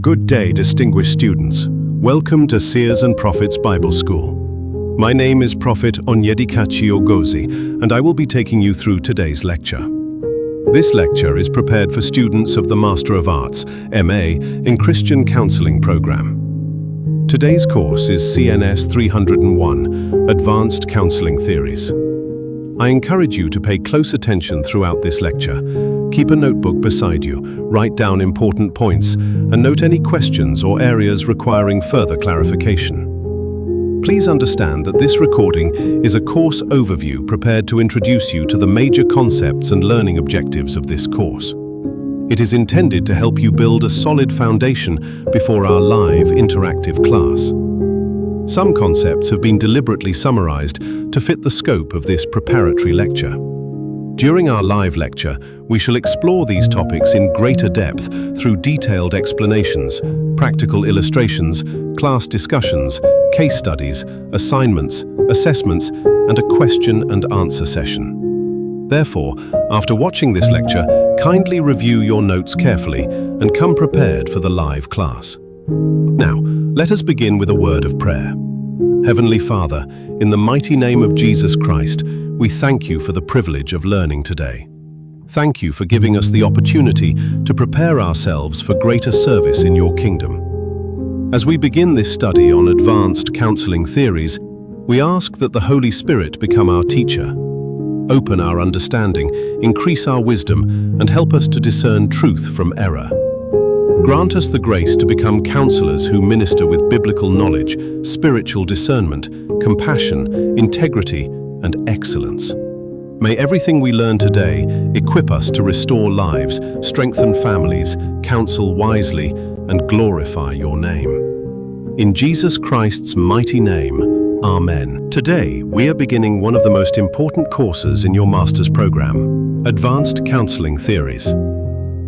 Good day, distinguished students. Welcome to Seers and Prophets Bible School. My name is Prophet Onyedikachi Ogozi, and I will be taking you through today's lecture. This lecture is prepared for students of the Master of Arts, MA, in Christian Counseling program. Today's course is CNS 301, Advanced Counselling Theories. I encourage you to pay close attention throughout this lecture. Keep a notebook beside you, write down important points, and note any questions or areas requiring further clarification. Please understand that this recording is a course overview prepared to introduce you to the major concepts and learning objectives of this course. It is intended to help you build a solid foundation before our live interactive class. Some concepts have been deliberately summarized to fit the scope of this preparatory lecture. During our live lecture, we shall explore these topics in greater depth through detailed explanations, practical illustrations, class discussions, case studies, assignments, assessments, and a question and answer session. Therefore, after watching this lecture, kindly review your notes carefully and come prepared for the live class. Now, let us begin with a word of prayer. Heavenly Father, in the mighty name of Jesus Christ, we thank you for the privilege of learning today. Thank you for giving us the opportunity to prepare ourselves for greater service in your kingdom. As we begin this study on advanced counseling theories, we ask that the Holy Spirit become our teacher. Open our understanding, increase our wisdom, and help us to discern truth from error. Grant us the grace to become counselors who minister with biblical knowledge, spiritual discernment, compassion, integrity, and excellence. May everything we learn today equip us to restore lives, strengthen families, counsel wisely, and glorify your name. In Jesus Christ's mighty name, Amen. Today, we are beginning one of the most important courses in your master's program, Advanced Counseling Theories.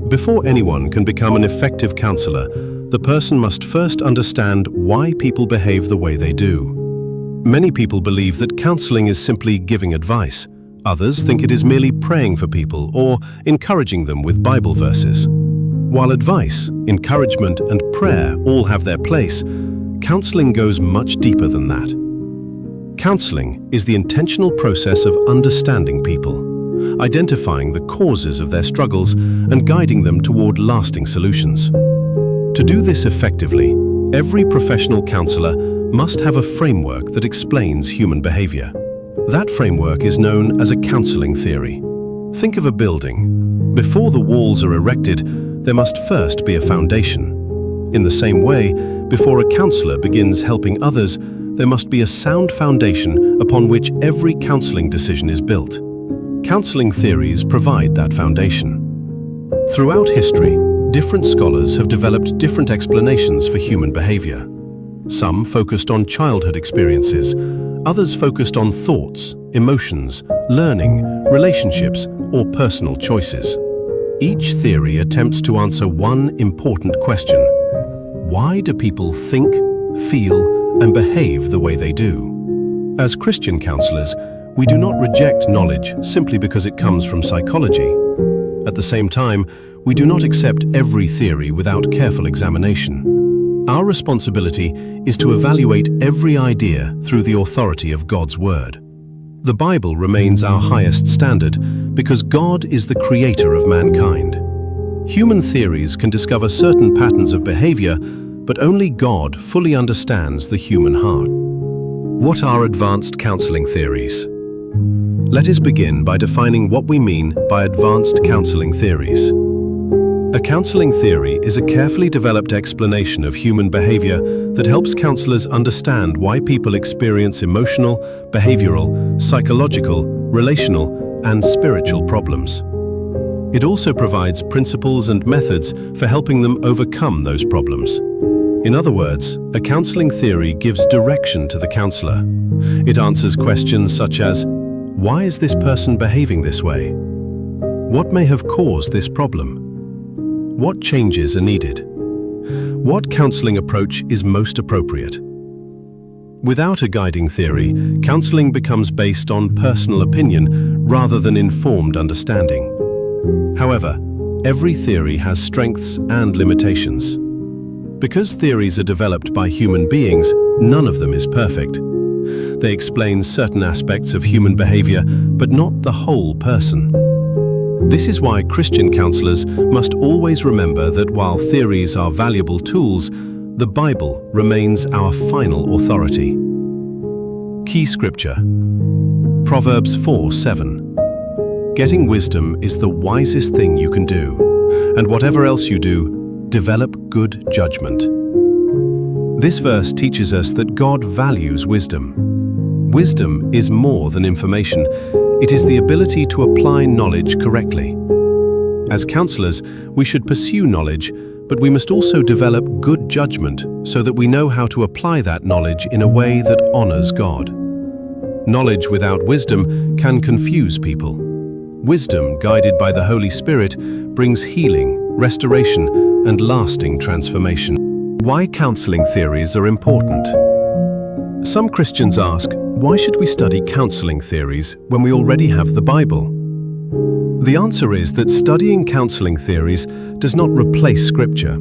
Before anyone can become an effective counselor, the person must first understand why people behave the way they do. Many people believe that counseling is simply giving advice. Others think it is merely praying for people or encouraging them with Bible verses. While advice, encouragement, and prayer all have their place, counseling goes much deeper than that. Counseling is the intentional process of understanding people, identifying the causes of their struggles and guiding them toward lasting solutions. To do this effectively, every professional counselor must have a framework that explains human behavior. That framework is known as a counseling theory. Think of a building. Before the walls are erected, there must first be a foundation. In the same way, before a counselor begins helping others, there must be a sound foundation upon which every counseling decision is built. Counseling theories provide that foundation. Throughout history, different scholars have developed different explanations for human behavior. Some focused on childhood experiences, others focused on thoughts, emotions, learning, relationships, or personal choices. Each theory attempts to answer one important question: why do people think, feel, and behave the way they do? As Christian counselors, we do not reject knowledge simply because it comes from psychology. At the same time, we do not accept every theory without careful examination. Our responsibility is to evaluate every idea through the authority of God's Word. The Bible remains our highest standard because God is the creator of mankind. Human theories can discover certain patterns of behavior, but only God fully understands the human heart. What are advanced counseling theories? Let us begin by defining what we mean by advanced counseling theories. A counseling theory is a carefully developed explanation of human behavior that helps counselors understand why people experience emotional, behavioral, psychological, relational, and spiritual problems. It also provides principles and methods for helping them overcome those problems. In other words, a counseling theory gives direction to the counselor. It answers questions such as, why is this person behaving this way? What may have caused this problem? What changes are needed? What counseling approach is most appropriate? Without a guiding theory, counseling becomes based on personal opinion rather than informed understanding. However, every theory has strengths and limitations. Because theories are developed by human beings, none of them is perfect. They explain certain aspects of human behavior, but not the whole person. This is why Christian counselors must always remember that while theories are valuable tools, the Bible remains our final authority. Key scripture: Proverbs 4:7. Getting wisdom is the wisest thing you can do, and whatever else you do, develop good judgment. This verse teaches us that God values wisdom. Wisdom is more than information. It is the ability to apply knowledge correctly. As counselors, we should pursue knowledge, but we must also develop good judgment so that we know how to apply that knowledge in a way that honors God. Knowledge without wisdom can confuse people. Wisdom, guided by the Holy Spirit, brings healing, restoration, and lasting transformation. Why counseling theories are important? Some Christians ask, why should we study counseling theories when we already have the Bible? The answer is that studying counseling theories does not replace Scripture.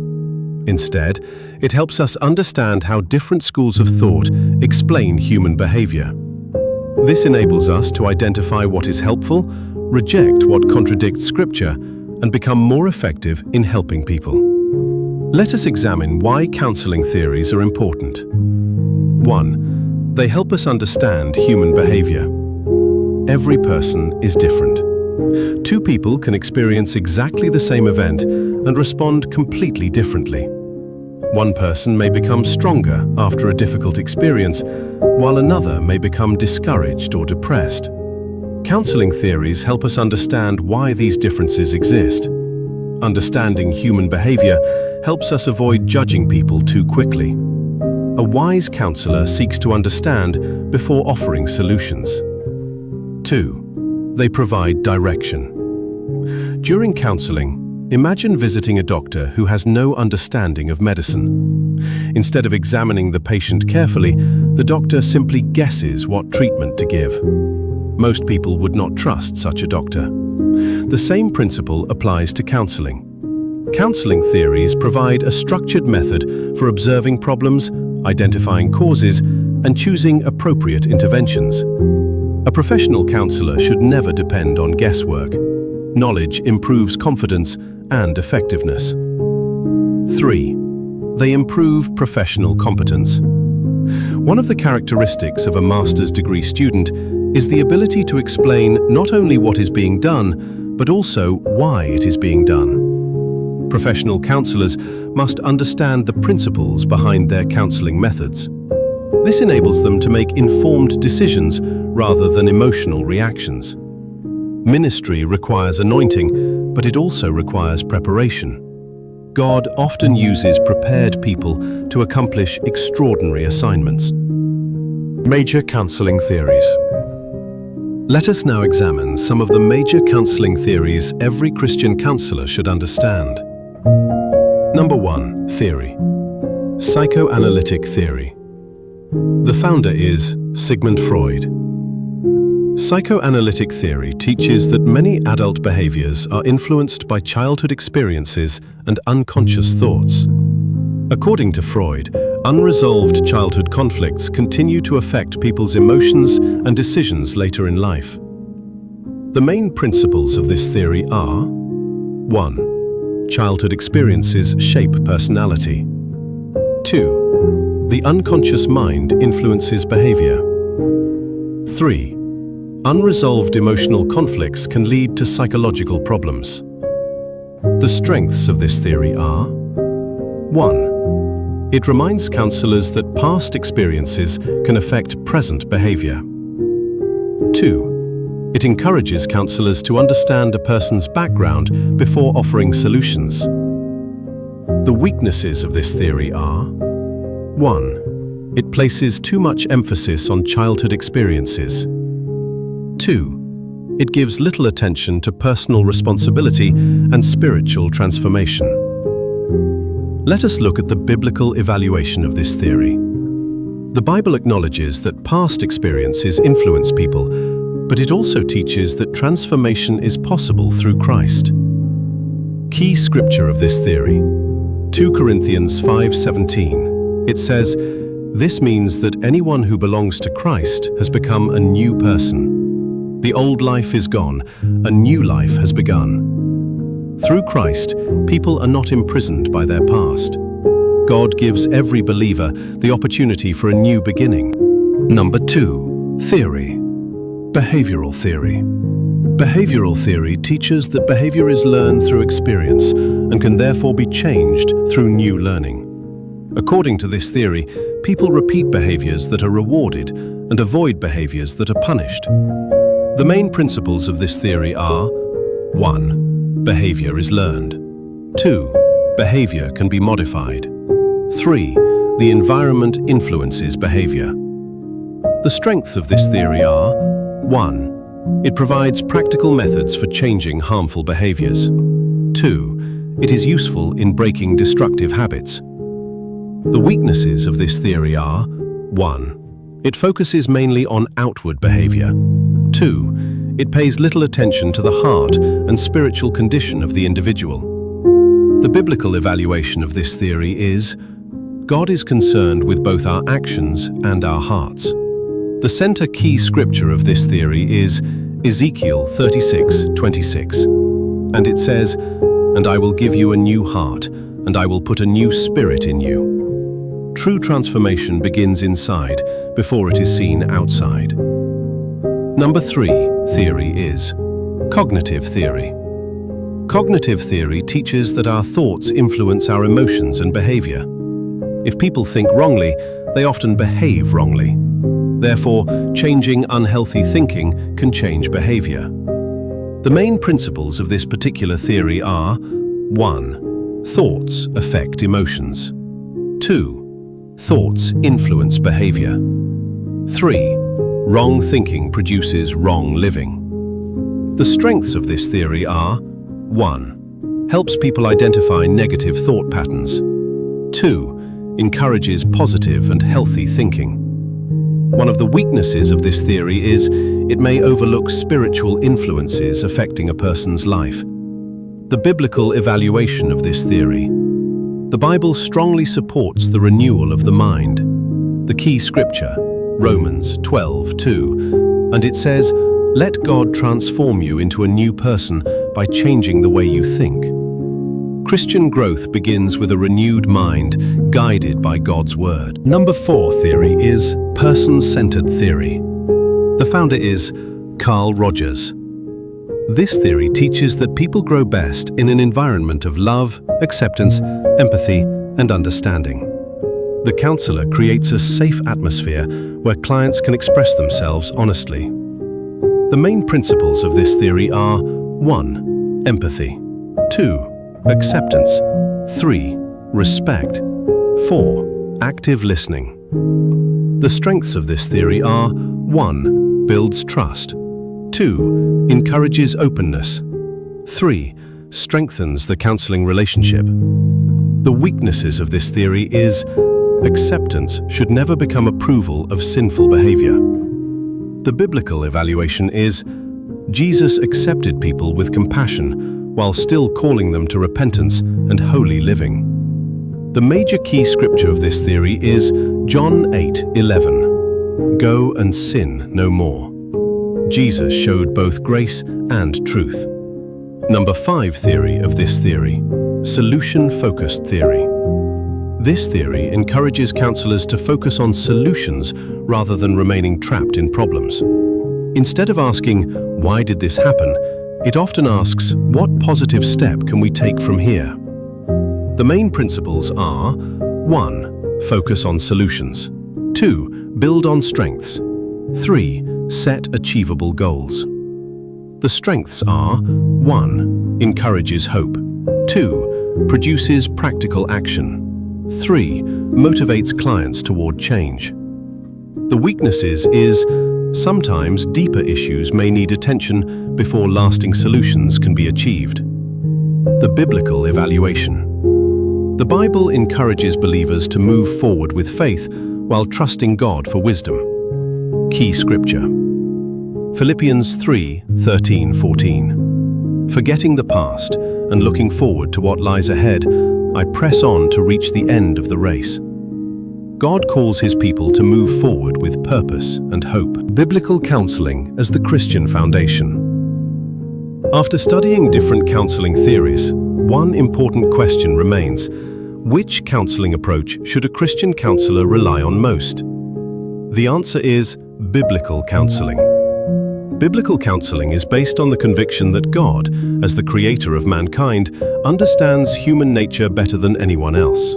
Instead, it helps us understand how different schools of thought explain human behavior. This enables us to identify what is helpful, reject what contradicts Scripture, and become more effective in helping people. Let us examine why counseling theories are important. 1. They help us understand human behavior. Every person is different. Two people can experience exactly the same event and respond completely differently. One person may become stronger after a difficult experience, while another may become discouraged or depressed. Counseling theories help us understand why these differences exist. Understanding human behavior helps us avoid judging people too quickly. A wise counselor seeks to understand before offering solutions. 2. They provide direction. During counseling, imagine visiting a doctor who has no understanding of medicine. Instead of examining the patient carefully, the doctor simply guesses what treatment to give. Most people would not trust such a doctor. The same principle applies to counseling. Counseling theories provide a structured method for observing problems, identifying causes, and choosing appropriate interventions. A professional counselor should never depend on guesswork. Knowledge improves confidence and effectiveness. 3. They improve professional competence. One of the characteristics of a master's degree student is the ability to explain not only what is being done, but also why it is being done. Professional counselors must understand the principles behind their counseling methods. This enables them to make informed decisions rather than emotional reactions. Ministry requires anointing, but it also requires preparation. God often uses prepared people to accomplish extraordinary assignments. Major counseling theories. Let us now examine some of the major counseling theories every Christian counselor should understand. Number 1. Theory. Psychoanalytic theory. The founder is Sigmund Freud. Psychoanalytic theory teaches that many adult behaviors are influenced by childhood experiences and unconscious thoughts. According to Freud, unresolved childhood conflicts continue to affect people's emotions and decisions later in life. The main principles of this theory are: 1. Childhood experiences shape personality. 2. The unconscious mind influences behavior. 3. Unresolved emotional conflicts can lead to psychological problems. The strengths of this theory are: 1. It reminds counselors that past experiences can affect present behavior. 2. It encourages counselors to understand a person's background before offering solutions. The weaknesses of this theory are: 1. It places too much emphasis on childhood experiences. 2. It gives little attention to personal responsibility and spiritual transformation. Let us look at the biblical evaluation of this theory. The Bible acknowledges that past experiences influence people, but it also teaches that transformation is possible through Christ. Key scripture of this theory: 2 Corinthians 5:17. It says, "This means that anyone who belongs to Christ has become a new person. The old life is gone, a new life has begun." Through Christ, people are not imprisoned by their past. God gives every believer the opportunity for a new beginning. Number 2, theory. Behavioral theory. Behavioral theory teaches that behavior is learned through experience and can therefore be changed through new learning. According to this theory, people repeat behaviors that are rewarded and avoid behaviors that are punished. The main principles of this theory are: 1. Behavior is learned. 2. Behavior can be modified. 3. The environment influences behavior. The strengths of this theory are: 1. It provides practical methods for changing harmful behaviors. 2. It is useful in breaking destructive habits. The weaknesses of this theory are: 1. It focuses mainly on outward behavior. 2. It pays little attention to the heart and spiritual condition of the individual. The biblical evaluation of this theory is: God is concerned with both our actions and our hearts. The center key scripture of this theory is Ezekiel 36:26, and it says, "And I will give you a new heart, and I will put a new spirit in you." True transformation begins inside before it is seen outside. Number 3 theory is cognitive theory. Cognitive theory teaches that our thoughts influence our emotions and behavior. If people think wrongly, they often behave wrongly. Therefore, changing unhealthy thinking can change behavior. The main principles of this particular theory are: 1. Thoughts affect emotions. 2. Thoughts influence behavior. 3. Wrong thinking produces wrong living. The strengths of this theory are: 1. Helps people identify negative thought patterns. 2. Encourages positive and healthy thinking. One of the weaknesses of this theory is it may overlook spiritual influences affecting a person's life. The biblical evaluation of this theory. The Bible strongly supports the renewal of the mind. The key scripture, Romans 12:2, and it says, "Let God transform you into a new person by changing the way you think." Christian growth begins with a renewed mind, guided by God's word. Number 4 theory is person-centered theory. The founder is Carl Rogers. This theory teaches that people grow best in an environment of love, acceptance, empathy, and understanding. The counselor creates a safe atmosphere where clients can express themselves honestly. The main principles of this theory are: 1. Empathy. 2. Acceptance. 3. Respect. 4. Active listening. The strengths of this theory are: 1. Builds trust. 2. Encourages openness. 3. Strengthens the counseling relationship. The weaknesses of this theory is: acceptance should never become approval of sinful behavior. The biblical evaluation is: Jesus accepted people with compassion while still calling them to repentance and holy living. The major key scripture of this theory is John 8:11. Go and sin no more. Jesus showed both grace and truth. Number 5 theory of this theory, solution-focused theory. This theory encourages counselors to focus on solutions rather than remaining trapped in problems. Instead of asking, "Why did this happen?" it often asks, "What positive step can we take from here?" The main principles are: 1. Focus on solutions. 2. Build on strengths. 3. Set achievable goals. The strengths are: 1. Encourages hope. 2. Produces practical action. 3. Motivates clients toward change. The weaknesses is: sometimes deeper issues may need attention before lasting solutions can be achieved. The biblical evaluation. The Bible encourages believers to move forward with faith while trusting God for wisdom. Key scripture. Philippians 3:13-14. Forgetting the past and looking forward to what lies ahead, I press on to reach the end of the race. God calls his people to move forward with purpose and hope. Biblical counseling as the Christian foundation. After studying different counseling theories, one important question remains: which counseling approach should a Christian counselor rely on most? The answer is biblical counseling. Biblical counseling is based on the conviction that God, as the creator of mankind, understands human nature better than anyone else.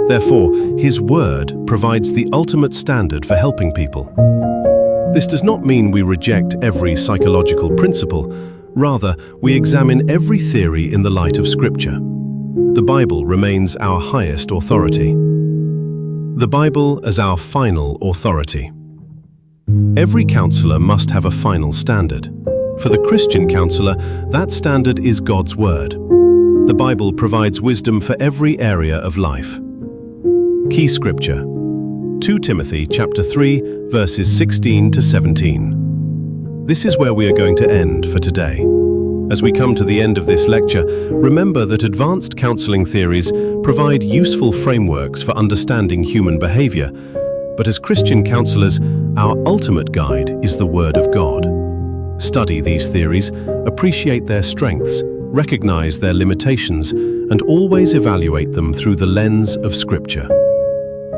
Therefore, his word provides the ultimate standard for helping people. This does not mean we reject every psychological principle. Rather, we examine every theory in the light of Scripture. The Bible remains our highest authority. The Bible as our final authority. Every counselor must have a final standard. For the Christian counselor, that standard is God's Word. The Bible provides wisdom for every area of life. Key Scripture: 2 Timothy chapter 3, verses 16 to 17. This is where we are going to end for today. As we come to the end of this lecture, remember that advanced counseling theories provide useful frameworks for understanding human behavior, but as Christian counselors, our ultimate guide is the Word of God. Study these theories, appreciate their strengths, recognize their limitations, and always evaluate them through the lens of Scripture.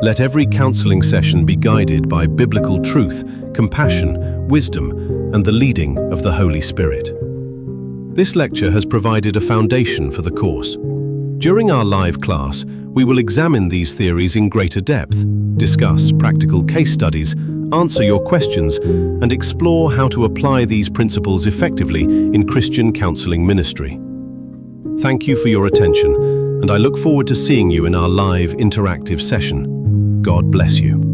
Let every counseling session be guided by biblical truth, compassion, wisdom, and the leading of the Holy Spirit. This lecture has provided a foundation for the course. During our live class, we will examine these theories in greater depth, discuss practical case studies, answer your questions, and explore how to apply these principles effectively in Christian counseling ministry. Thank you for your attention, and I look forward to seeing you in our live interactive session. God bless you.